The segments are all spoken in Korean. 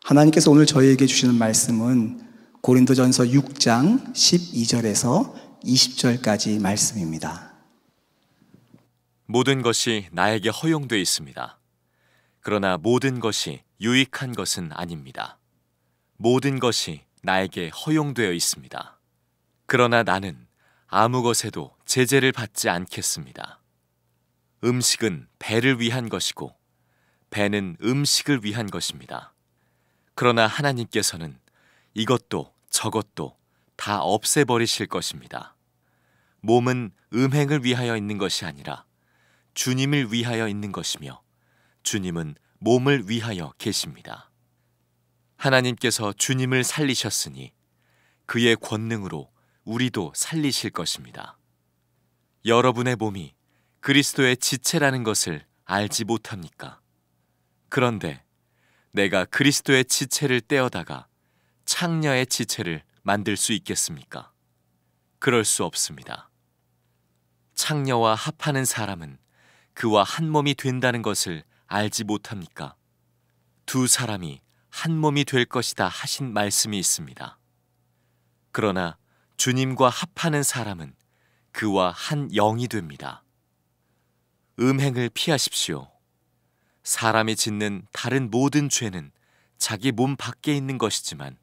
하나님께서 오늘 저희에게 주시는 말씀은 고린도전서 6장 12절에서 20절까지 말씀입니다. 모든 것이 나에게 허용되어 있습니다. 그러나 모든 것이 유익한 것은 아닙니다. 모든 것이 나에게 허용되어 있습니다. 그러나 나는 아무 것에도 제재를 받지 않겠습니다. 음식은 배를 위한 것이고 배는 음식을 위한 것입니다. 그러나 하나님께서는 이것도 저것도 다 없애버리실 것입니다. 몸은 음행을 위하여 있는 것이 아니라 주님을 위하여 있는 것이며 주님은 몸을 위하여 계십니다. 하나님께서 주님을 살리셨으니 그의 권능으로 우리도 살리실 것입니다. 여러분의 몸이 그리스도의 지체라는 것을 알지 못합니까? 그런데 내가 그리스도의 지체를 떼어다가 창녀의 지체를 만들 수 있겠습니까? 그럴 수 없습니다. 창녀와 합하는 사람은 그와 한 몸이 된다는 것을 알지 못합니까? 두 사람이 한 몸이 될 것이다 하신 말씀이 있습니다. 그러나 주님과 합하는 사람은 그와 한 영이 됩니다. 음행을 피하십시오. 사람이 짓는 다른 모든 죄는 자기 몸 밖에 있는 것이지만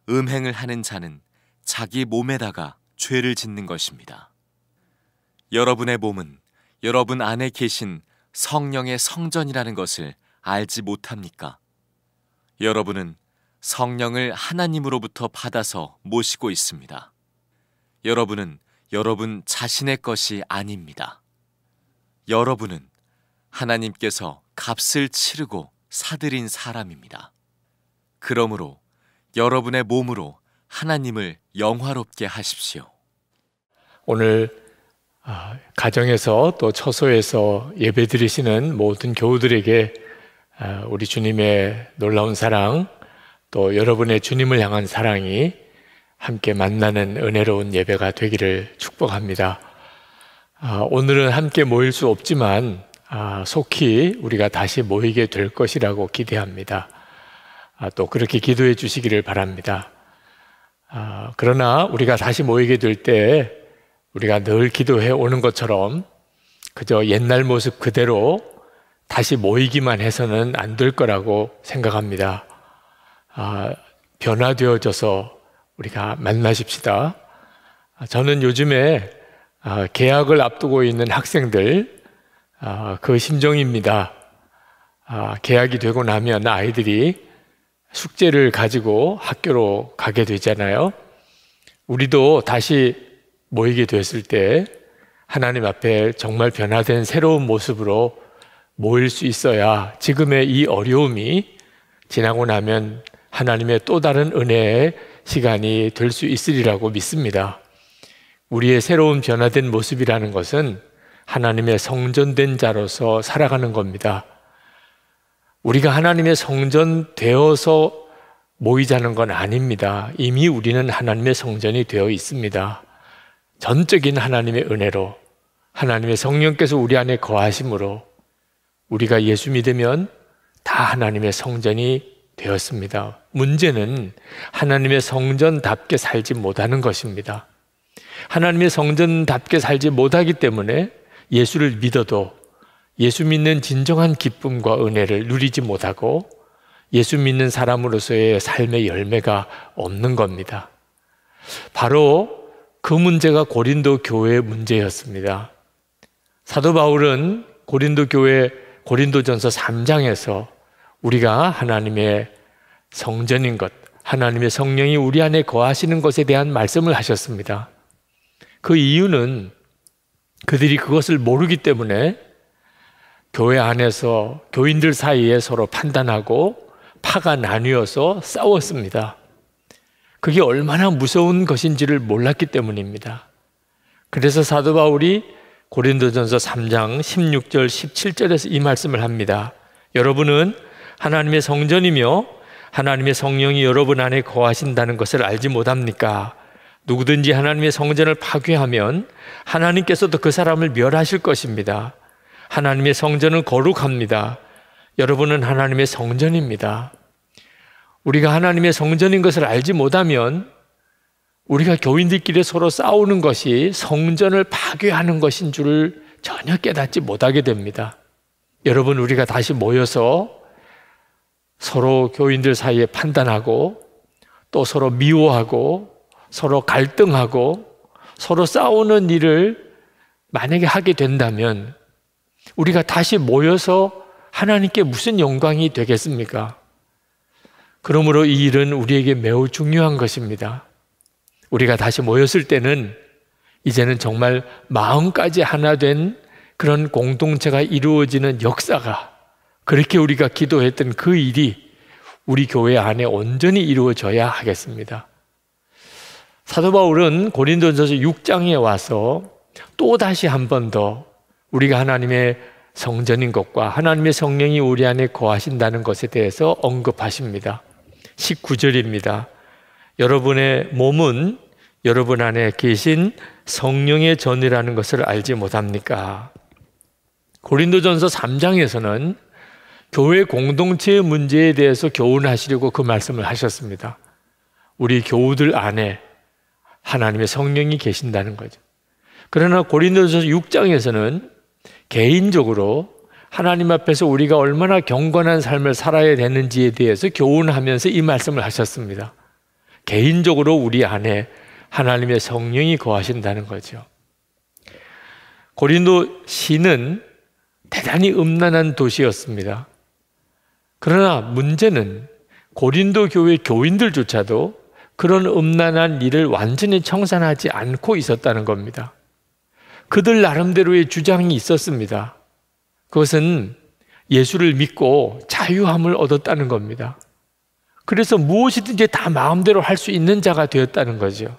음행을 하는 자는 자기 몸에다가 죄를 짓는 것입니다. 여러분의 몸은 여러분 안에 계신 성령의 성전이라는 것을 알지 못합니까? 여러분은 성령을 하나님으로부터 받아서 모시고 있습니다. 여러분은 여러분 자신의 것이 아닙니다. 여러분은 하나님께서 값을 치르고 사들인 사람입니다. 그러므로 여러분의 몸으로 하나님을 영화롭게 하십시오. 오늘 가정에서 또 처소에서 예배 드리시는 모든 교우들에게 우리 주님의 놀라운 사랑, 또 여러분의 주님을 향한 사랑이 함께 만나는 은혜로운 예배가 되기를 축복합니다. 오늘은 함께 모일 수 없지만 속히 우리가 다시 모이게 될 것이라고 기대합니다. 또 그렇게 기도해 주시기를 바랍니다. 그러나 우리가 다시 모이게 될 때 우리가 늘 기도해 오는 것처럼 그저 옛날 모습 그대로 다시 모이기만 해서는 안 될 거라고 생각합니다. 변화되어져서 우리가 만나십시다. 저는 요즘에 개학을 앞두고 있는 학생들 그 심정입니다. 개학이 되고 나면 아이들이 숙제를 가지고 학교로 가게 되잖아요. 우리도 다시 모이게 됐을 때 하나님 앞에 정말 변화된 새로운 모습으로 모일 수 있어야 지금의 이 어려움이 지나고 나면 하나님의 또 다른 은혜의 시간이 될 수 있으리라고 믿습니다. 우리의 새로운 변화된 모습이라는 것은 하나님의 성전된 자로서 살아가는 겁니다. 우리가 하나님의 성전 되어서 모이자는 건 아닙니다. 이미 우리는 하나님의 성전이 되어 있습니다. 전적인 하나님의 은혜로, 하나님의 성령께서 우리 안에 거하심으로 우리가 예수 믿으면 다 하나님의 성전이 되었습니다. 문제는 하나님의 성전답게 살지 못하는 것입니다. 하나님의 성전답게 살지 못하기 때문에 예수를 믿어도 예수 믿는 진정한 기쁨과 은혜를 누리지 못하고 예수 믿는 사람으로서의 삶의 열매가 없는 겁니다. 바로 그 문제가 고린도 교회의 문제였습니다. 사도 바울은 고린도 교회 고린도전서 3장에서 우리가 하나님의 성전인 것, 하나님의 성령이 우리 안에 거하시는 것에 대한 말씀을 하셨습니다. 그 이유는 그들이 그것을 모르기 때문에 교회 안에서 교인들 사이에 서로 판단하고 파가 나뉘어서 싸웠습니다. 그게 얼마나 무서운 것인지를 몰랐기 때문입니다. 그래서 사도 바울이 고린도전서 3장 16절 17절에서 이 말씀을 합니다. 여러분은 하나님의 성전이며 하나님의 성령이 여러분 안에 거하신다는 것을 알지 못합니까? 누구든지 하나님의 성전을 파괴하면 하나님께서도 그 사람을 멸하실 것입니다. 하나님의 성전은 거룩합니다. 여러분은 하나님의 성전입니다. 우리가 하나님의 성전인 것을 알지 못하면 우리가 교인들끼리 서로 싸우는 것이 성전을 파괴하는 것인 줄을 전혀 깨닫지 못하게 됩니다. 여러분, 우리가 다시 모여서 서로 교인들 사이에 판단하고 또 서로 미워하고 서로 갈등하고 서로 싸우는 일을 만약에 하게 된다면 우리가 다시 모여서 하나님께 무슨 영광이 되겠습니까? 그러므로 이 일은 우리에게 매우 중요한 것입니다. 우리가 다시 모였을 때는 이제는 정말 마음까지 하나 된 그런 공동체가 이루어지는 역사가, 그렇게 우리가 기도했던 그 일이 우리 교회 안에 온전히 이루어져야 하겠습니다. 사도 바울은 고린도전서 6장에 와서 또 다시 한 번 더 우리가 하나님의 성전인 것과 하나님의 성령이 우리 안에 거하신다는 것에 대해서 언급하십니다. 19절입니다. 여러분의 몸은 여러분 안에 계신 성령의 전이라는 것을 알지 못합니까? 고린도전서 3장에서는 교회 공동체의 문제에 대해서 교훈하시려고 그 말씀을 하셨습니다. 우리 교우들 안에 하나님의 성령이 계신다는 거죠. 그러나 고린도전서 6장에서는 개인적으로 하나님 앞에서 우리가 얼마나 경건한 삶을 살아야 되는지에 대해서 교훈하면서 이 말씀을 하셨습니다. 개인적으로 우리 안에 하나님의 성령이 거하신다는 거죠. 고린도시는 대단히 음란한 도시였습니다. 그러나 문제는 고린도 교회 교인들조차도 그런 음란한 일을 완전히 청산하지 않고 있었다는 겁니다. 그들 나름대로의 주장이 있었습니다. 그것은 예수를 믿고 자유함을 얻었다는 겁니다. 그래서 무엇이든지 다 마음대로 할 수 있는 자가 되었다는 거죠.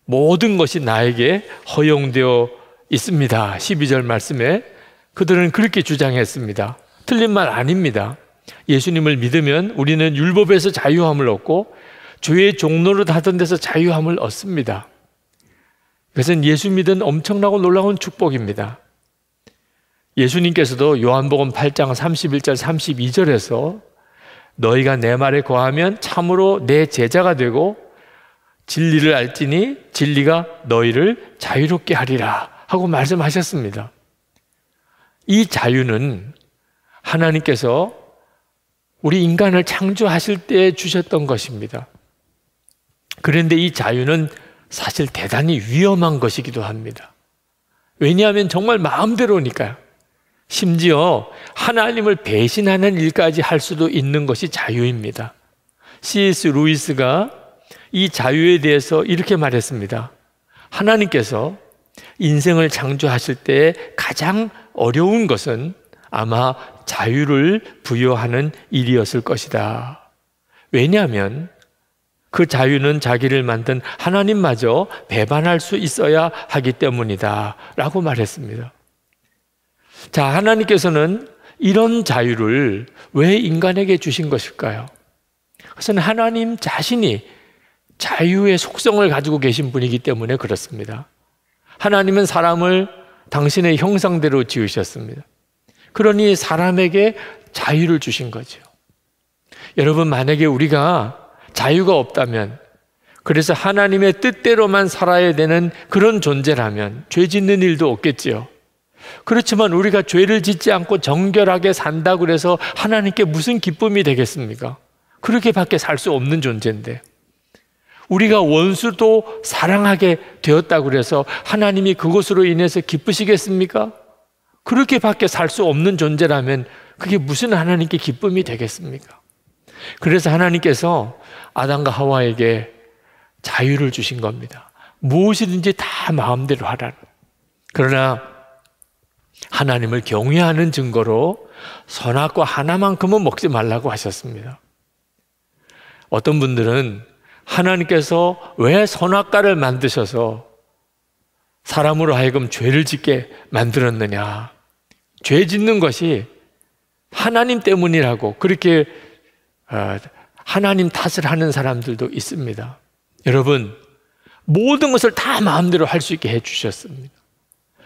모든 것이 나에게 허용되어 있습니다. 12절 말씀에 그들은 그렇게 주장했습니다. 틀린 말 아닙니다. 예수님을 믿으면 우리는 율법에서 자유함을 얻고 죄의 종로를 하던 데서 자유함을 얻습니다. 그것은 예수 믿은 엄청나고 놀라운 축복입니다. 예수님께서도 요한복음 8장 31절 32절에서 너희가 내 말에 거하면 참으로 내 제자가 되고 진리를 알지니 진리가 너희를 자유롭게 하리라 하고 말씀하셨습니다. 이 자유는 하나님께서 우리 인간을 창조하실 때 주셨던 것입니다. 그런데 이 자유는 사실 대단히 위험한 것이기도 합니다. 왜냐하면 정말 마음대로니까요. 심지어 하나님을 배신하는 일까지 할 수도 있는 것이 자유입니다. C.S. 루이스가 이 자유에 대해서 이렇게 말했습니다. 하나님께서 인생을 창조하실 때 가장 어려운 것은 아마 자유를 부여하는 일이었을 것이다. 왜냐하면 그 자유는 자기를 만든 하나님마저 배반할 수 있어야 하기 때문이다 라고 말했습니다. 자, 하나님께서는 이런 자유를 왜 인간에게 주신 것일까요? 그것은 하나님 자신이 자유의 속성을 가지고 계신 분이기 때문에 그렇습니다. 하나님은 사람을 당신의 형상대로 지으셨습니다. 그러니 사람에게 자유를 주신 거죠. 여러분, 만약에 우리가 자유가 없다면, 그래서 하나님의 뜻대로만 살아야 되는 그런 존재라면 죄 짓는 일도 없겠지요. 그렇지만 우리가 죄를 짓지 않고 정결하게 산다고 해서 하나님께 무슨 기쁨이 되겠습니까? 그렇게밖에 살 수 없는 존재인데, 우리가 원수도 사랑하게 되었다고 해서 하나님이 그것으로 인해서 기쁘시겠습니까? 그렇게밖에 살 수 없는 존재라면 그게 무슨 하나님께 기쁨이 되겠습니까? 그래서 하나님께서 아담과 하와에게 자유를 주신 겁니다. 무엇이든지 다 마음대로 하라는. 그러나 하나님을 경외하는 증거로 선악과 하나만큼은 먹지 말라고 하셨습니다. 어떤 분들은 하나님께서 왜 선악과를 만드셔서 사람으로 하여금 죄를 짓게 만들었느냐, 죄 짓는 것이 하나님 때문이라고 그렇게 하나님 탓을 하는 사람들도 있습니다. 여러분, 모든 것을 다 마음대로 할 수 있게 해주셨습니다.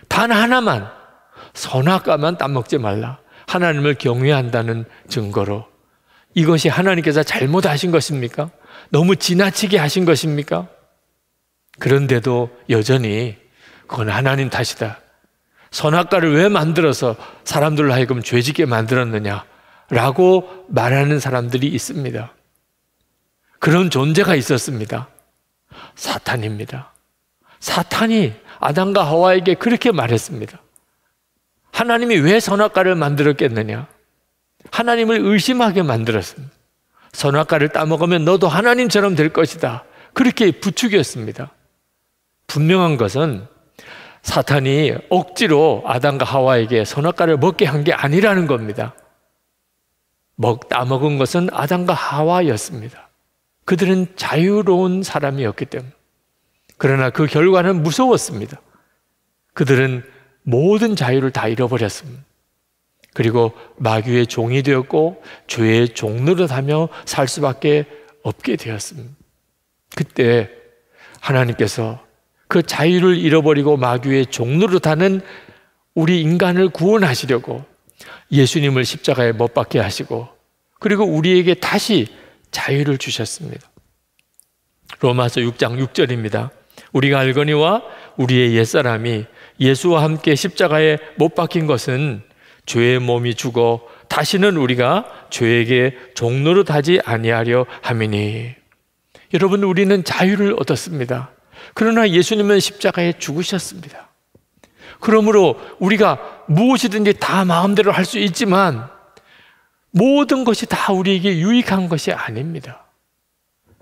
단 하나만, 선악과만 따먹지 말라, 하나님을 경외한다는 증거로 이것이 하나님께서 잘못하신 것입니까? 너무 지나치게 하신 것입니까? 그런데도 여전히 그건 하나님 탓이다. 선악과를 왜 만들어서 사람들로 하여금 죄짓게 만들었느냐 라고 말하는 사람들이 있습니다. 그런 존재가 있었습니다. 사탄입니다. 사탄이 아담과 하와에게 그렇게 말했습니다. 하나님이 왜 선악과를 만들었겠느냐? 하나님을 의심하게 만들었습니다. 선악과를 따먹으면 너도 하나님처럼 될 것이다. 그렇게 부추겼습니다. 분명한 것은 사탄이 억지로 아담과 하와에게 선악과를 먹게 한 게 아니라는 겁니다. 따먹은 것은 아담과 하와였습니다. 그들은 자유로운 사람이었기 때문에. 그러나 그 결과는 무서웠습니다. 그들은 모든 자유를 다 잃어버렸습니다. 그리고 마귀의 종이 되었고 죄의 종노릇하며 살 수밖에 없게 되었습니다. 그때 하나님께서 그 자유를 잃어버리고 마귀의 종노릇하는 우리 인간을 구원하시려고 예수님을 십자가에 못 박게 하시고 그리고 우리에게 다시 자유를 주셨습니다. 로마서 6장 6절입니다. 우리가 알거니와 우리의 옛사람이 예수와 함께 십자가에 못 박힌 것은 죄의 몸이 죽어 다시는 우리가 죄에게 종노릇하지 아니하려 함이니. 여러분, 우리는 자유를 얻었습니다. 그러나 예수님은 십자가에 죽으셨습니다. 그러므로 우리가 무엇이든지 다 마음대로 할 수 있지만 모든 것이 다 우리에게 유익한 것이 아닙니다.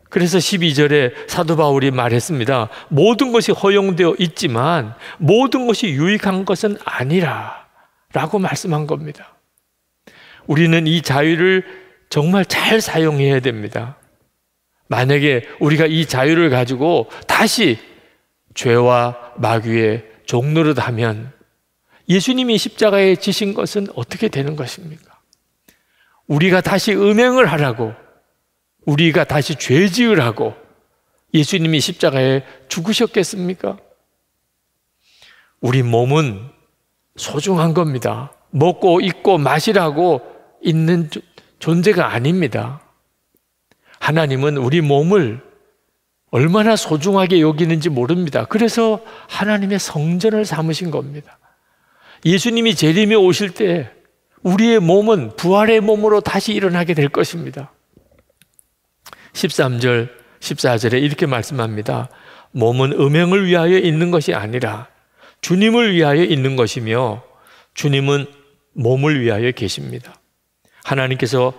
그래서 12절에 사도 바울이 말했습니다. 모든 것이 허용되어 있지만 모든 것이 유익한 것은 아니라 라고 말씀한 겁니다. 우리는 이 자유를 정말 잘 사용해야 됩니다. 만약에 우리가 이 자유를 가지고 다시 죄와 마귀의 종노릇하면 예수님이 십자가에 지신 것은 어떻게 되는 것입니까? 우리가 다시 음행을 하라고, 우리가 다시 죄 지으라고 예수님이 십자가에 죽으셨겠습니까? 우리 몸은 소중한 겁니다. 먹고 입고 마시라고 있는 존재가 아닙니다. 하나님은 우리 몸을 얼마나 소중하게 여기는지 모릅니다. 그래서 하나님의 성전을 삼으신 겁니다. 예수님이 재림에 오실 때 우리의 몸은 부활의 몸으로 다시 일어나게 될 것입니다. 13절, 14절에 이렇게 말씀합니다. 몸은 음행을 위하여 있는 것이 아니라 주님을 위하여 있는 것이며 주님은 몸을 위하여 계십니다. 하나님께서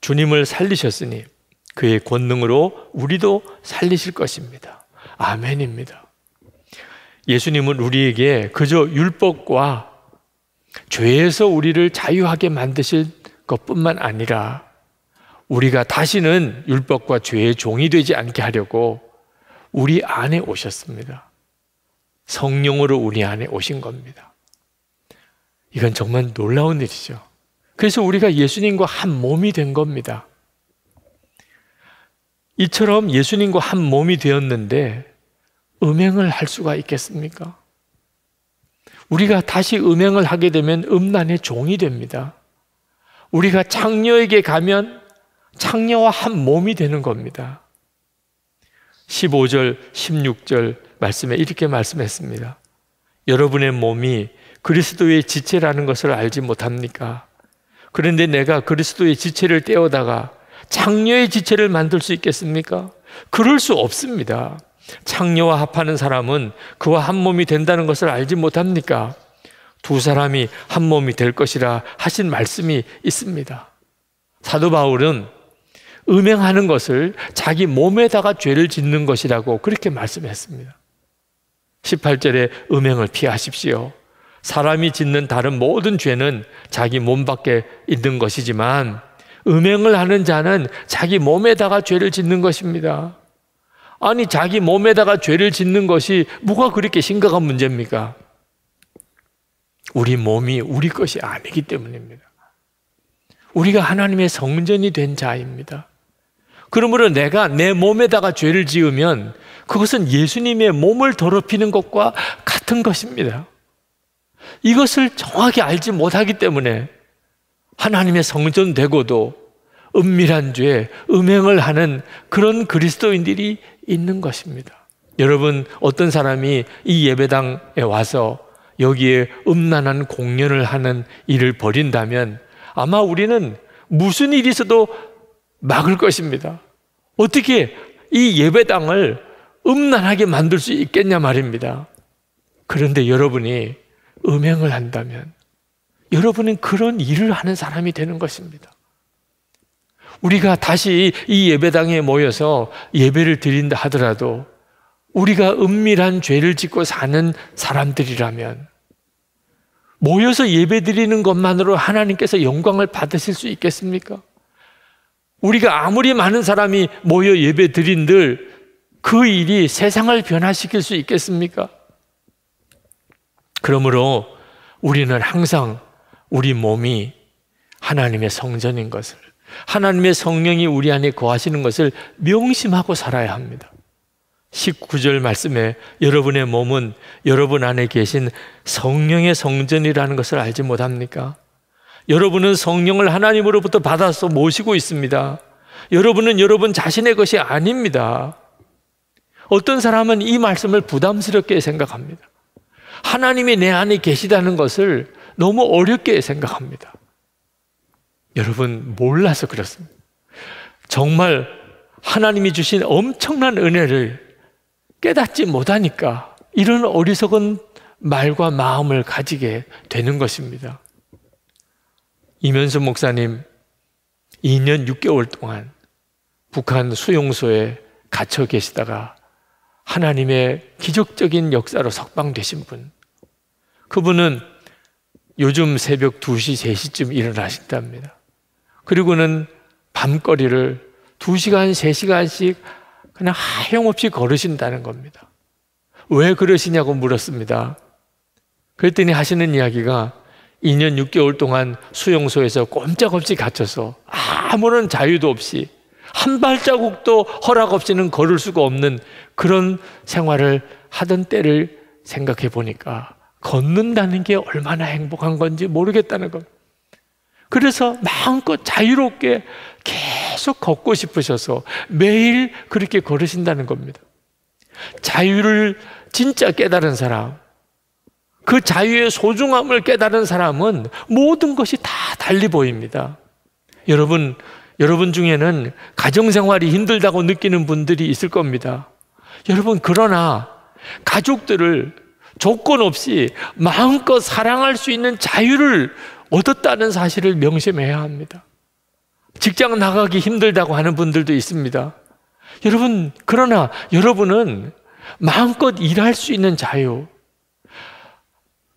주님을 살리셨으니 그의 권능으로 우리도 살리실 것입니다. 아멘입니다. 예수님은 우리에게 그저 율법과 죄에서 우리를 자유하게 만드실 것뿐만 아니라 우리가 다시는 율법과 죄의 종이 되지 않게 하려고 우리 안에 오셨습니다. 성령으로 우리 안에 오신 겁니다. 이건 정말 놀라운 일이죠. 그래서 우리가 예수님과 한 몸이 된 겁니다. 이처럼 예수님과 한 몸이 되었는데 음행을 할 수가 있겠습니까? 우리가 다시 음행을 하게 되면 음란의 종이 됩니다. 우리가 창녀에게 가면 창녀와 한 몸이 되는 겁니다. 15절, 16절 말씀에 이렇게 말씀했습니다. 여러분의 몸이 그리스도의 지체라는 것을 알지 못합니까? 그런데 내가 그리스도의 지체를 떼어다가 창녀의 지체를 만들 수 있겠습니까? 그럴 수 없습니다. 창녀와 합하는 사람은 그와 한 몸이 된다는 것을 알지 못합니까? 두 사람이 한 몸이 될 것이라 하신 말씀이 있습니다. 사도 바울은 음행하는 것을 자기 몸에다가 죄를 짓는 것이라고 그렇게 말씀했습니다. 18절에 음행을 피하십시오. 사람이 짓는 다른 모든 죄는 자기 몸 밖에 있는 것이지만 음행을 하는 자는 자기 몸에다가 죄를 짓는 것입니다. 아니, 자기 몸에다가 죄를 짓는 것이 뭐가 그렇게 심각한 문제입니까? 우리 몸이 우리 것이 아니기 때문입니다. 우리가 하나님의 성전이 된 자입니다. 그러므로 내가 내 몸에다가 죄를 지으면 그것은 예수님의 몸을 더럽히는 것과 같은 것입니다. 이것을 정확히 알지 못하기 때문에 하나님의 성전 되고도 은밀한 죄, 음행을 하는 그런 그리스도인들이 있는 것입니다. 여러분, 어떤 사람이 이 예배당에 와서 여기에 음란한 공연을 하는 일을 벌인다면 아마 우리는 무슨 일이 있어도 막을 것입니다. 어떻게 이 예배당을 음란하게 만들 수 있겠냐 말입니다. 그런데 여러분이 음행을 한다면 여러분은 그런 일을 하는 사람이 되는 것입니다. 우리가 다시 이 예배당에 모여서 예배를 드린다 하더라도 우리가 은밀한 죄를 짓고 사는 사람들이라면 모여서 예배 드리는 것만으로 하나님께서 영광을 받으실 수 있겠습니까? 우리가 아무리 많은 사람이 모여 예배 드린들 그 일이 세상을 변화시킬 수 있겠습니까? 그러므로 우리는 항상 우리 몸이 하나님의 성전인 것을, 하나님의 성령이 우리 안에 거하시는 것을 명심하고 살아야 합니다. 19절 말씀에 여러분의 몸은 여러분 안에 계신 성령의 성전이라는 것을 알지 못합니까? 여러분은 성령을 하나님으로부터 받아서 모시고 있습니다. 여러분은 여러분 자신의 것이 아닙니다. 어떤 사람은 이 말씀을 부담스럽게 생각합니다. 하나님이 내 안에 계시다는 것을 너무 어렵게 생각합니다. 여러분, 몰라서 그렇습니다. 정말 하나님이 주신 엄청난 은혜를 깨닫지 못하니까 이런 어리석은 말과 마음을 가지게 되는 것입니다. 이면수 목사님 2년 6개월 동안 북한 수용소에 갇혀 계시다가 하나님의 기적적인 역사로 석방되신 분, 그분은 요즘 새벽 2시, 3시쯤 일어나신답니다. 그리고는 밤거리를 2시간, 3시간씩 그냥 하염없이 걸으신다는 겁니다. 왜 그러시냐고 물었습니다. 그랬더니 하시는 이야기가 2년 6개월 동안 수용소에서 꼼짝없이 갇혀서 아무런 자유도 없이 한 발자국도 허락 없이는 걸을 수가 없는 그런 생활을 하던 때를 생각해 보니까 걷는다는 게 얼마나 행복한 건지 모르겠다는 겁니다. 그래서 마음껏 자유롭게 계속 걷고 싶으셔서 매일 그렇게 걸으신다는 겁니다. 자유를 진짜 깨달은 사람, 그 자유의 소중함을 깨달은 사람은 모든 것이 다 달리 보입니다. 여러분 중에는 가정생활이 힘들다고 느끼는 분들이 있을 겁니다. 여러분, 그러나 가족들을 조건 없이 마음껏 사랑할 수 있는 자유를 얻었다는 사실을 명심해야 합니다. 직장 나가기 힘들다고 하는 분들도 있습니다. 여러분, 그러나 여러분은 마음껏 일할 수 있는 자유,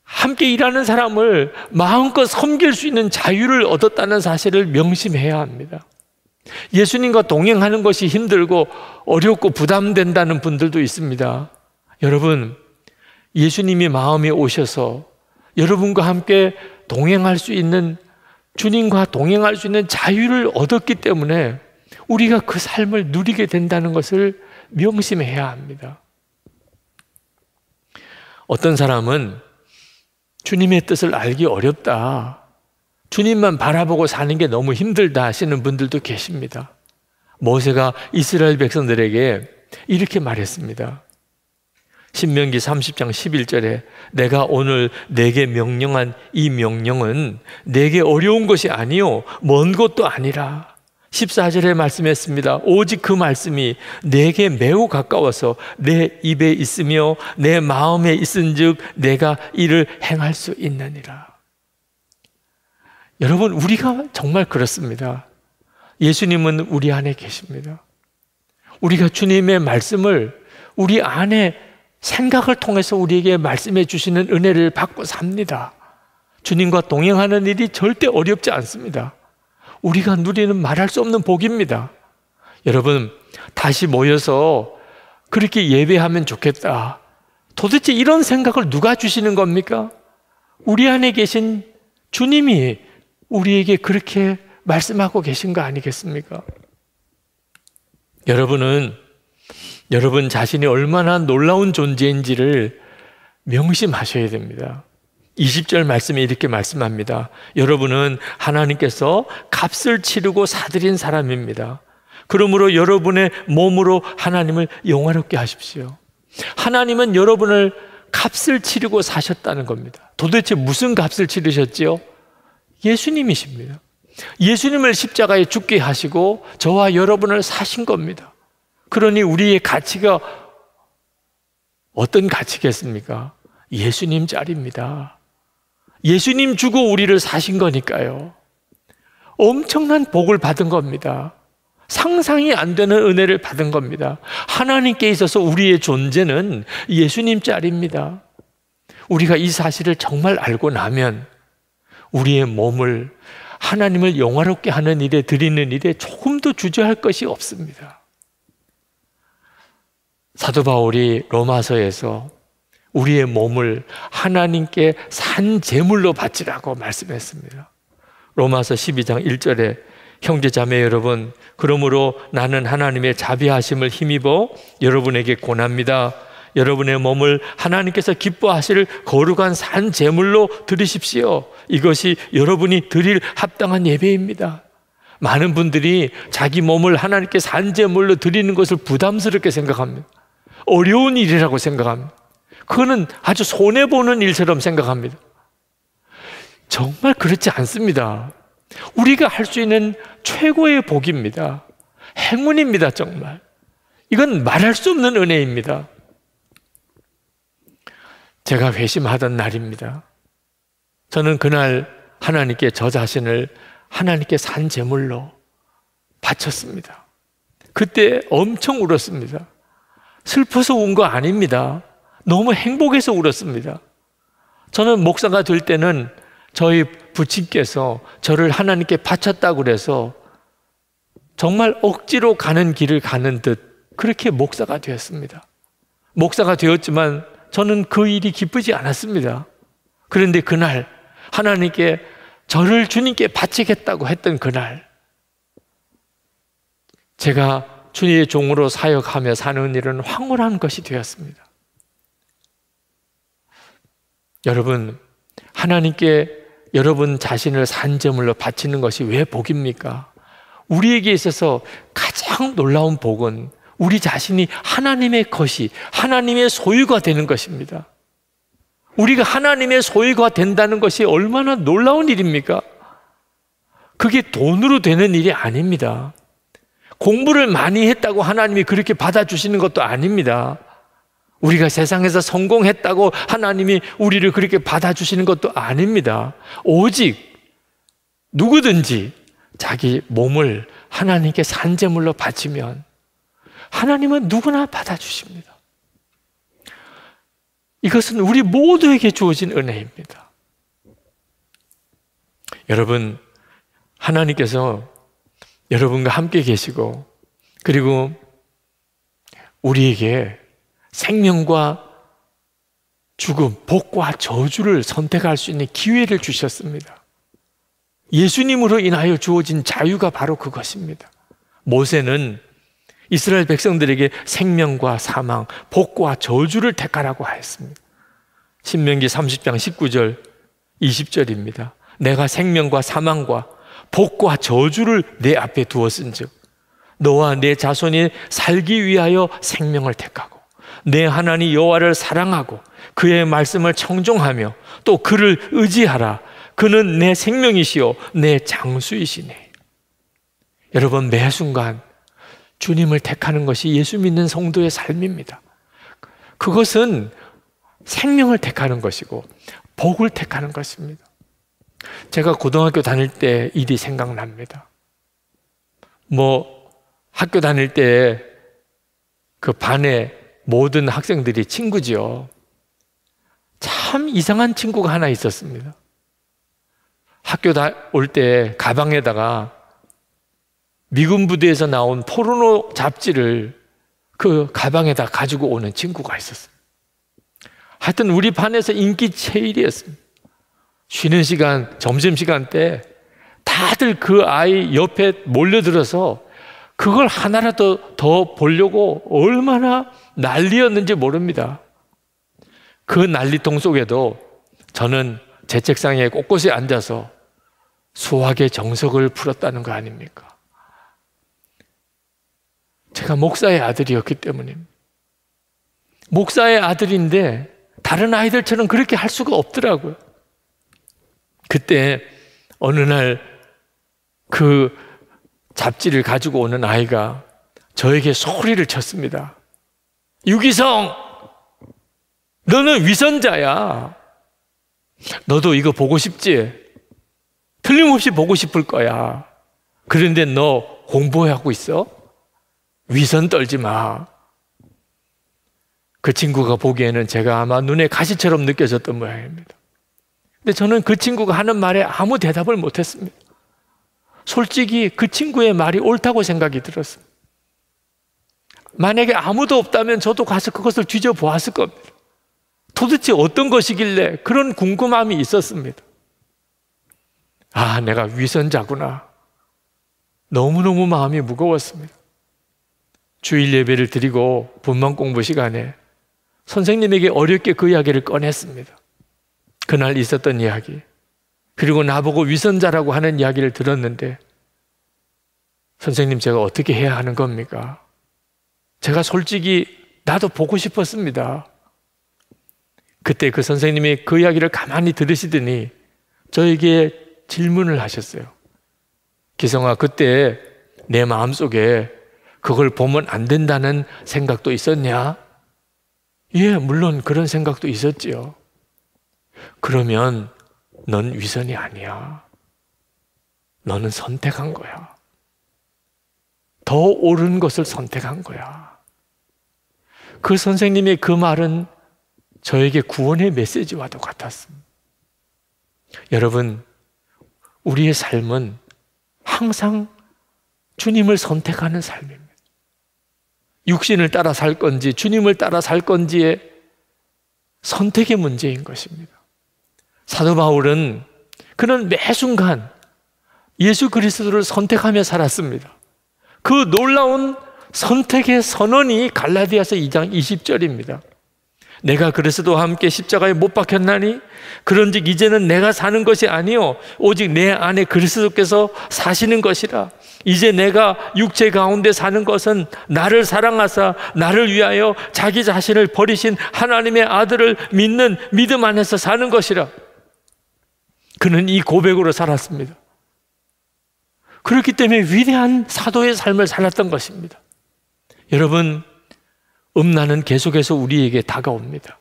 함께 일하는 사람을 마음껏 섬길 수 있는 자유를 얻었다는 사실을 명심해야 합니다. 예수님과 동행하는 것이 힘들고 어렵고 부담된다는 분들도 있습니다. 여러분, 예수님이 마음에 오셔서 여러분과 함께 동행할 수 있는, 주님과 동행할 수 있는 자유를 얻었기 때문에 우리가 그 삶을 누리게 된다는 것을 명심해야 합니다. 어떤 사람은 주님의 뜻을 알기 어렵다, 주님만 바라보고 사는 게 너무 힘들다 하시는 분들도 계십니다. 모세가 이스라엘 백성들에게 이렇게 말했습니다. 신명기 30장 11절에 내가 오늘 내게 명령한 이 명령은 내게 어려운 것이 아니요 먼 것도 아니라 14절에 말씀했습니다. 오직 그 말씀이 내게 매우 가까워서 내 입에 있으며 내 마음에 있은즉 내가 이를 행할 수 있느니라. 여러분, 우리가 정말 그렇습니다. 예수님은 우리 안에 계십니다. 우리가 주님의 말씀을 우리 안에 생각을 통해서 우리에게 말씀해 주시는 은혜를 받고 삽니다. 주님과 동행하는 일이 절대 어렵지 않습니다. 우리가 누리는 말할 수 없는 복입니다. 여러분, 다시 모여서 그렇게 예배하면 좋겠다. 도대체 이런 생각을 누가 주시는 겁니까? 우리 안에 계신 주님이 우리에게 그렇게 말씀하고 계신 거 아니겠습니까? 여러분은 여러분 자신이 얼마나 놀라운 존재인지를 명심하셔야 됩니다. 20절 말씀에 이렇게 말씀합니다. 여러분은 하나님께서 값을 치르고 사들인 사람입니다. 그러므로 여러분의 몸으로 하나님을 영화롭게 하십시오. 하나님은 여러분을 값을 치르고 사셨다는 겁니다. 도대체 무슨 값을 치르셨지요? 예수님이십니다. 예수님을 십자가에 죽게 하시고 저와 여러분을 사신 겁니다. 그러니 우리의 가치가 어떤 가치겠습니까? 예수님 짤입니다. 예수님 주고 우리를 사신 거니까요. 엄청난 복을 받은 겁니다. 상상이 안 되는 은혜를 받은 겁니다. 하나님께 있어서 우리의 존재는 예수님 짤입니다. 우리가 이 사실을 정말 알고 나면 우리의 몸을 하나님을 영화롭게 하는 일에 드리는 일에 조금도 주저할 것이 없습니다. 사도 바울이 로마서에서 우리의 몸을 하나님께 산 제물로 바치라고 말씀했습니다. 로마서 12장 1절에 형제자매 여러분, 그러므로 나는 하나님의 자비하심을 힘입어 여러분에게 권합니다. 여러분의 몸을 하나님께서 기뻐하실 거룩한 산 제물로 드리십시오. 이것이 여러분이 드릴 합당한 예배입니다. 많은 분들이 자기 몸을 하나님께 산 제물로 드리는 것을 부담스럽게 생각합니다. 어려운 일이라고 생각합니다. 그거는 아주 손해보는 일처럼 생각합니다. 정말 그렇지 않습니다. 우리가 할 수 있는 최고의 복입니다. 행운입니다, 정말. 이건 말할 수 없는 은혜입니다. 제가 회심하던 날입니다. 저는 그날 하나님께 저 자신을 하나님께 산 제물로 바쳤습니다. 그때 엄청 울었습니다. 슬퍼서 운 거 아닙니다. 너무 행복해서 울었습니다. 저는 목사가 될 때는 저희 부친께서 저를 하나님께 바쳤다고 그래서 정말 억지로 가는 길을 가는 듯 그렇게 목사가 되었습니다. 목사가 되었지만 저는 그 일이 기쁘지 않았습니다. 그런데 그날 하나님께 저를 주님께 바치겠다고 했던 그날, 제가 주님의 종으로 사역하며 사는 일은 황홀한 것이 되었습니다. 여러분, 하나님께 여러분 자신을 산제물로 바치는 것이 왜 복입니까? 우리에게 있어서 가장 놀라운 복은 우리 자신이 하나님의 것이, 하나님의 소유가 되는 것입니다. 우리가 하나님의 소유가 된다는 것이 얼마나 놀라운 일입니까? 그게 돈으로 되는 일이 아닙니다. 공부를 많이 했다고 하나님이 그렇게 받아주시는 것도 아닙니다. 우리가 세상에서 성공했다고 하나님이 우리를 그렇게 받아주시는 것도 아닙니다. 오직 누구든지 자기 몸을 하나님께 산제물로 바치면 하나님은 누구나 받아주십니다. 이것은 우리 모두에게 주어진 은혜입니다. 여러분, 하나님께서 여러분과 함께 계시고, 그리고 우리에게 생명과 죽음, 복과 저주를 선택할 수 있는 기회를 주셨습니다. 예수님으로 인하여 주어진 자유가 바로 그것입니다. 모세는 이스라엘 백성들에게 생명과 사망, 복과 저주를 택하라고 하였습니다. 신명기 30장 19절, 20절입니다. 내가 생명과 사망과 복과 저주를 내 앞에 두었은즉 너와 내 자손이 살기 위하여 생명을 택하고 내 하나님 여호와를 사랑하고 그의 말씀을 청종하며 또 그를 의지하라. 그는 내 생명이시요 내 장수이시네. 여러분, 매 순간 주님을 택하는 것이 예수 믿는 성도의 삶입니다. 그것은 생명을 택하는 것이고 복을 택하는 것입니다. 제가 고등학교 다닐 때 일이 생각납니다. 학교 다닐 때 그 반에 모든 학생들이 친구지요. 참 이상한 친구가 하나 있었습니다. 학교 올 때 가방에다가 미군 부대에서 나온 포르노 잡지를 그 가방에다 가지고 오는 친구가 있었어요. 하여튼 우리 반에서 인기 제일이었습니다. 쉬는 시간, 점심시간 때 다들 그 아이 옆에 몰려들어서 그걸 하나라도 더 보려고 얼마나 난리였는지 모릅니다. 그 난리통 속에도 저는 제 책상에 곳곳에 앉아서 수학의 정석을 풀었다는 거 아닙니까? 제가 목사의 아들이었기 때문입니다. 목사의 아들인데 다른 아이들처럼 그렇게 할 수가 없더라고요. 그때 어느 날 그 잡지를 가지고 오는 아이가 저에게 소리를 쳤습니다. 유기성, 너는 위선자야. 너도 이거 보고 싶지? 틀림없이 보고 싶을 거야. 그런데 너 공부하고 있어? 위선 떨지 마. 그 친구가 보기에는 제가 아마 눈에 가시처럼 느껴졌던 모양입니다. 근데 저는 그 친구가 하는 말에 아무 대답을 못했습니다. 솔직히 그 친구의 말이 옳다고 생각이 들었습니다. 만약에 아무도 없다면 저도 가서 그것을 뒤져보았을 겁니다. 도대체 어떤 것이길래 그런 궁금함이 있었습니다. 아, 내가 위선자구나. 너무너무 마음이 무거웠습니다. 주일 예배를 드리고 분만 공부 시간에 선생님에게 어렵게 그 이야기를 꺼냈습니다. 그날 있었던 이야기, 그리고 나보고 위선자라고 하는 이야기를 들었는데, 선생님, 제가 어떻게 해야 하는 겁니까? 제가 솔직히 나도 보고 싶었습니다. 그때 그 선생님이 그 이야기를 가만히 들으시더니 저에게 질문을 하셨어요. 기성아, 그때 내 마음속에 그걸 보면 안 된다는 생각도 있었냐? 예, 물론 그런 생각도 있었지요. 그러면 넌 위선이 아니야. 너는 선택한 거야. 더 옳은 것을 선택한 거야. 그 선생님의 그 말은 저에게 구원의 메시지와도 같았습니다. 여러분, 우리의 삶은 항상 주님을 선택하는 삶입니다. 육신을 따라 살 건지 주님을 따라 살 건지의 선택의 문제인 것입니다. 사도 바울은 그는 매 순간 예수 그리스도를 선택하며 살았습니다. 그 놀라운 선택의 선언이 갈라디아서 2장 20절입니다. 내가 그리스도와 함께 십자가에 못 박혔나니 그런즉 이제는 내가 사는 것이 아니요 오직 내 안에 그리스도께서 사시는 것이라. 이제 내가 육체 가운데 사는 것은 나를 사랑하사 나를 위하여 자기 자신을 버리신 하나님의 아들을 믿는 믿음 안에서 사는 것이라. 그는 이 고백으로 살았습니다. 그렇기 때문에 위대한 사도의 삶을 살았던 것입니다. 여러분, 음란은 계속해서 우리에게 다가옵니다.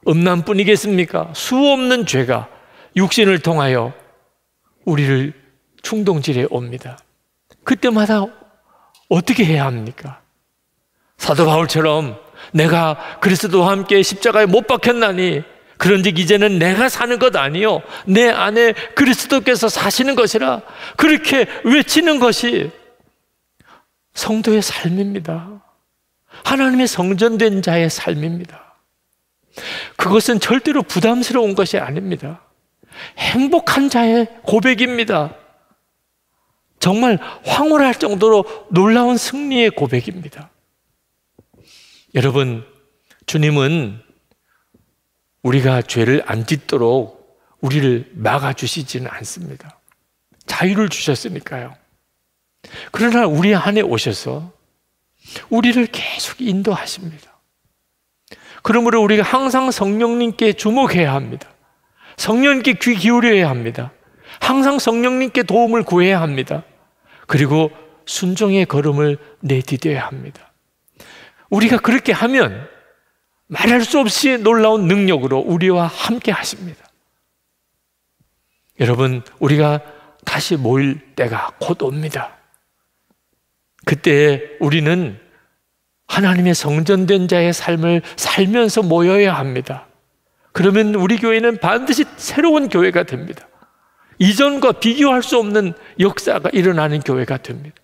음란뿐이겠습니까? 수없는 죄가 육신을 통하여 우리를 충동질해 옵니다. 그때마다 어떻게 해야 합니까? 사도 바울처럼 내가 그리스도와 함께 십자가에 못 박혔나니 그런즉 이제는 내가 사는 것 아니요 내 안에 그리스도께서 사시는 것이라, 그렇게 외치는 것이 성도의 삶입니다. 하나님의 성전된 자의 삶입니다. 그것은 절대로 부담스러운 것이 아닙니다. 행복한 자의 고백입니다. 정말 황홀할 정도로 놀라운 승리의 고백입니다. 여러분, 주님은 우리가 죄를 안 짓도록 우리를 막아주시지는 않습니다. 자유를 주셨으니까요. 그러나 우리 안에 오셔서 우리를 계속 인도하십니다. 그러므로 우리가 항상 성령님께 주목해야 합니다. 성령님께 귀 기울여야 합니다. 항상 성령님께 도움을 구해야 합니다. 그리고 순종의 걸음을 내디뎌야 합니다. 우리가 그렇게 하면 말할 수 없이 놀라운 능력으로 우리와 함께 하십니다. 여러분, 우리가 다시 모일 때가 곧 옵니다. 그때 우리는 하나님의 성전된 자의 삶을 살면서 모여야 합니다. 그러면 우리 교회는 반드시 새로운 교회가 됩니다. 이전과 비교할 수 없는 역사가 일어나는 교회가 됩니다.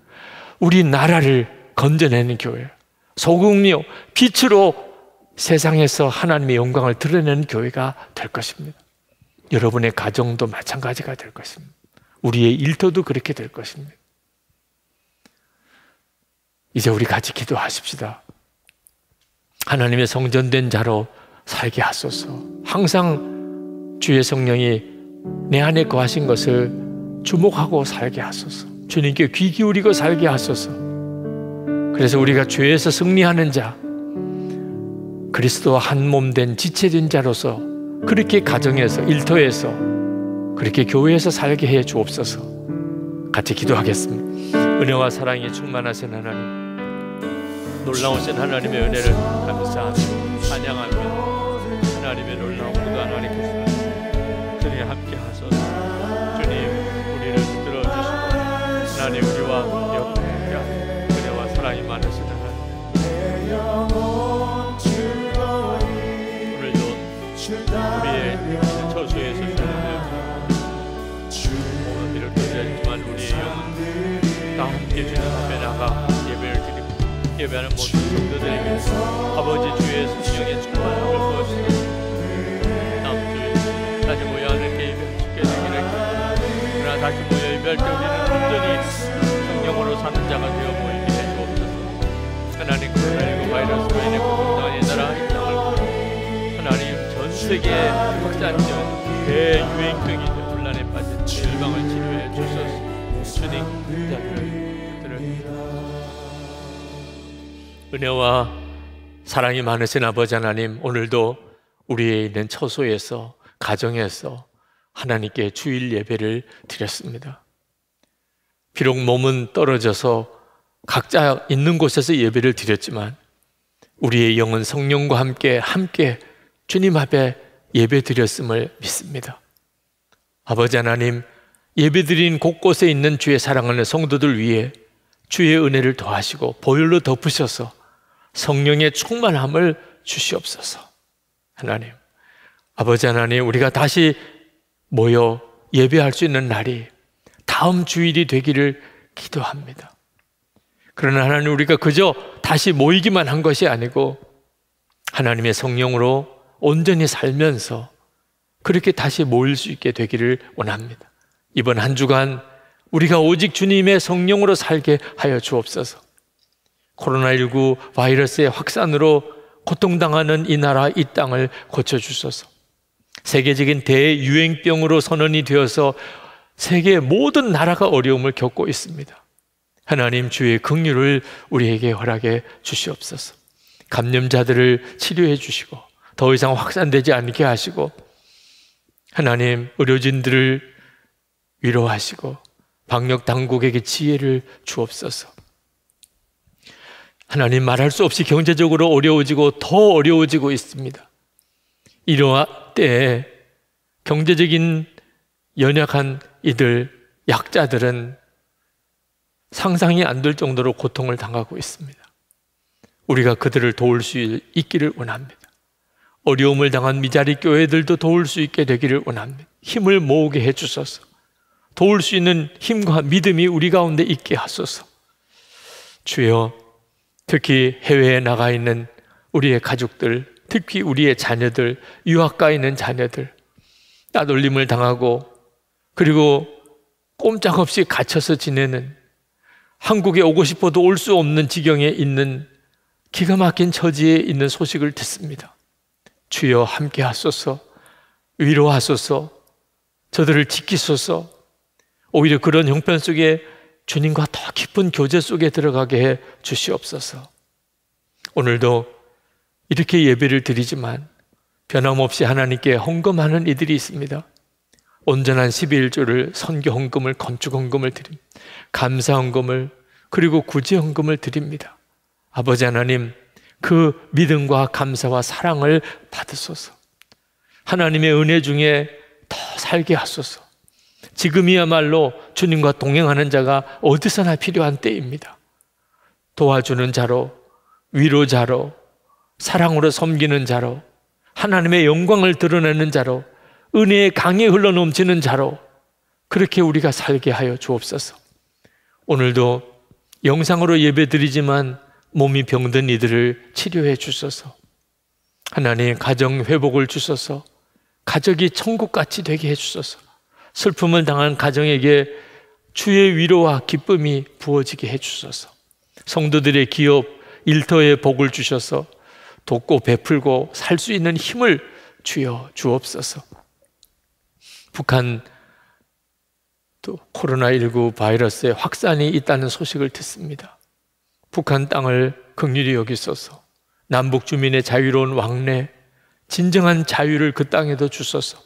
우리 나라를 건져내는 교회, 소금이요 빛으로 세상에서 하나님의 영광을 드러내는 교회가 될 것입니다. 여러분의 가정도 마찬가지가 될 것입니다. 우리의 일터도 그렇게 될 것입니다. 이제 우리 같이 기도하십시다. 하나님의 성전된 자로 살게 하소서. 항상 주의 성령이 내 안에 거하신 것을 주목하고 살게 하소서. 주님께 귀 기울이고 살게 하소서. 그래서 우리가 죄에서 승리하는 자, 그리스도와 한 몸 된 지체된 자로서 그렇게 가정에서, 일터에서, 그렇게 교회에서 살게 해 주옵소서. 같이 기도하겠습니다. 은혜와 사랑이 충만하신 하나님, 놀라우신 하나님의 은혜를 감사하며 찬양하며 하나님의 놀라운 구도 하나님께서 주님 함께 하소서. 주님 우리를 붙들어 주시고 하나님 우리와 옆에 은혜와 사랑이 많으신 하나님, 오늘도 우리의 처소에서 오늘을 떠나지만 우리의 영은 다 함께 주님 앞에 나가 예배를 드리고 예배하는 모든 성도들에게 아버지 주의 성령의 충만함을 부어주시고 다음 주에 다시 모여 하나님께 예배를 주게 되기를 기도합니다. 그러나 다시 모여 예배할 때 우리는 온전히 성령으로 사는 자가 되어 보이게 해주옵소서. 하나님 코로나19 바이러스로 인해 고통당한 이 나라 이 땅을 하나님 전 세계에 확산된 대유행병이 혼란에 빠진 질병을 치료해 주소서. 주님 자들을 은혜와 사랑이 많으신 아버지 하나님, 오늘도 우리의 있는 처소에서, 가정에서 하나님께 주일 예배를 드렸습니다. 비록 몸은 떨어져서 각자 있는 곳에서 예배를 드렸지만 우리의 영은 성령과 함께 주님 앞에 예배 드렸음을 믿습니다. 아버지 하나님, 예배드린 곳곳에 있는 주의 사랑하는 성도들 위해 주의 은혜를 더하시고 보혈로 덮으셔서 성령의 충만함을 주시옵소서. 하나님, 아버지 하나님, 우리가 다시 모여 예배할 수 있는 날이 다음 주일이 되기를 기도합니다. 그러나 하나님, 우리가 그저 다시 모이기만 한 것이 아니고 하나님의 성령으로 온전히 살면서 그렇게 다시 모일 수 있게 되기를 원합니다. 이번 한 주간 우리가 오직 주님의 성령으로 살게 하여 주옵소서. 코로나19 바이러스의 확산으로 고통당하는 이 나라, 이 땅을 고쳐주소서. 세계적인 대유행병으로 선언이 되어서 세계의 모든 나라가 어려움을 겪고 있습니다. 하나님, 주의 긍휼을 우리에게 허락해 주시옵소서. 감염자들을 치료해 주시고 더 이상 확산되지 않게 하시고 하나님, 의료진들을 위로하시고 방역 당국에게 지혜를 주옵소서. 하나님, 말할 수 없이 경제적으로 어려워지고 더 어려워지고 있습니다. 이러한 때에 경제적인 연약한 이들, 약자들은 상상이 안 될 정도로 고통을 당하고 있습니다. 우리가 그들을 도울 수 있기를 원합니다. 어려움을 당한 미자리 교회들도 도울 수 있게 되기를 원합니다. 힘을 모으게 해주소서. 도울 수 있는 힘과 믿음이 우리 가운데 있게 하소서. 주여, 특히 해외에 나가 있는 우리의 가족들, 특히 우리의 자녀들, 유학가 있는 자녀들, 따돌림을 당하고 그리고 꼼짝없이 갇혀서 지내는, 한국에 오고 싶어도 올 수 없는 지경에 있는 기가 막힌 처지에 있는 소식을 듣습니다. 주여, 함께 하소서. 위로하소서. 저들을 지키소서. 오히려 그런 형편 속에 주님과 더 깊은 교제 속에 들어가게 해 주시옵소서. 오늘도 이렇게 예배를 드리지만 변함없이 하나님께 헌금하는 이들이 있습니다. 온전한 12일조를 선교 헌금을, 건축 헌금을 드립니다. 감사 헌금을, 그리고 구제 헌금을 드립니다. 아버지 하나님, 그 믿음과 감사와 사랑을 받으소서. 하나님의 은혜 중에 더 살게 하소서. 지금이야말로 주님과 동행하는 자가 어디서나 필요한 때입니다. 도와주는 자로, 위로자로, 사랑으로 섬기는 자로, 하나님의 영광을 드러내는 자로, 은혜의 강이 흘러넘치는 자로 그렇게 우리가 살게 하여 주옵소서. 오늘도 영상으로 예배드리지만 몸이 병든 이들을 치료해 주소서. 하나님, 가정 회복을 주소서. 가족이 천국같이 되게 해주소서. 슬픔을 당한 가정에게 주의 위로와 기쁨이 부어지게 해주소서. 성도들의 기업, 일터에 복을 주셔서 돕고 베풀고 살 수 있는 힘을 주여 주옵소서. 북한 또 코로나19 바이러스의 확산이 있다는 소식을 듣습니다. 북한 땅을 긍휼히 여기소서, 남북 주민의 자유로운 왕래, 진정한 자유를 그 땅에도 주소서,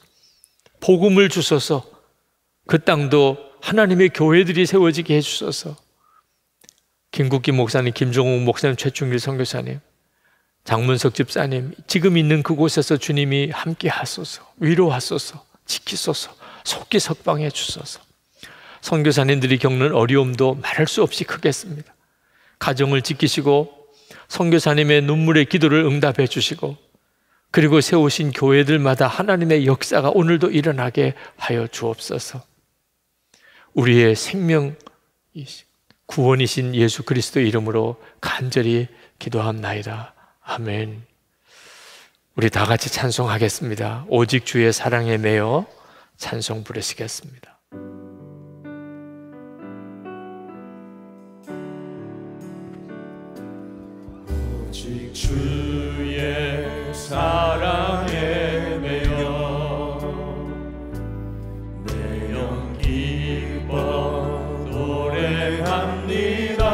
복음을 주소서, 그 땅도 하나님의 교회들이 세워지게 해주소서. 김국기 목사님, 김종욱 목사님, 최충길 선교사님, 장문석 집사님, 지금 있는 그곳에서 주님이 함께 하소서, 위로하소서, 지키소서, 속기 석방해 주소서. 선교사님들이 겪는 어려움도 말할 수 없이 크겠습니다. 가정을 지키시고 선교사님의 눈물의 기도를 응답해 주시고, 그리고 세우신 교회들마다 하나님의 역사가 오늘도 일어나게 하여 주옵소서. 우리의 생명 구원이신 예수 그리스도의 이름으로 간절히 기도합나이다. 아멘. 우리 다 같이 찬송하겠습니다. 오직 주의 사랑에 매여 찬송 부르시겠습니다. 오직 주의 사랑에 매여 내 영 기뻐 노래합니다.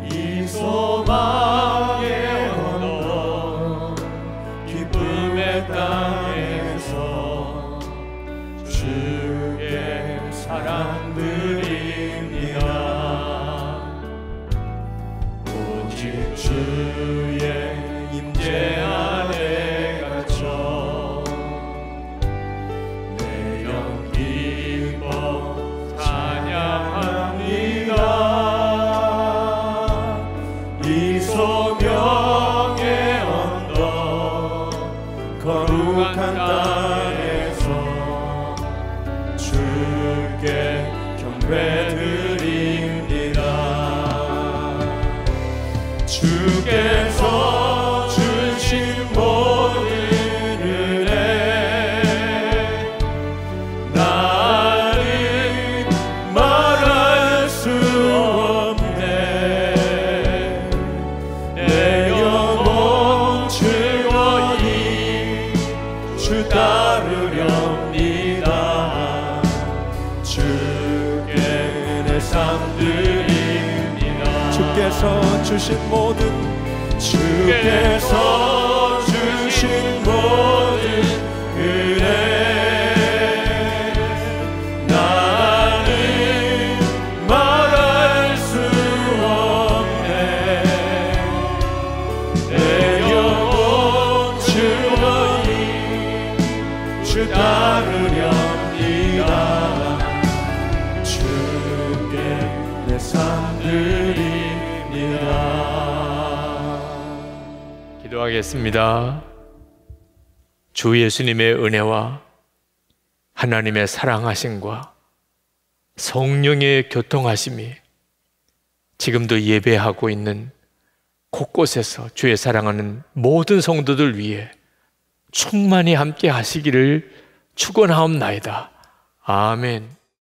이 소망의 언덕 기쁨의 땅에서 주의 사랑 드립니다. 주의 임재 안에 갇혀 내 영 기뻐 찬양합니다. 이 소명의 언덕 거룩한 땅에서 주께 경배드립니다. 주께서 주신 모든 은혜 나는 말할 수 없네. 내 영혼 즐거이 주 따르렵니다. 주께 내 삶 드립니다. 주께서 주신 모든 은혜 나는 말할 수 없네. 내 영혼 즐거이 주 따르렵니다. 주께 내 삶 드립니다. 기도하겠습니다. 주 예수님의 은혜와 하나님의 사랑하심과 성령의 교통하심이 지금도 예배하고 있는 곳곳에서 주의 사랑하는 모든 성도들 위해 충만히 함께 하시기를 축원하옵나이다. 아멘.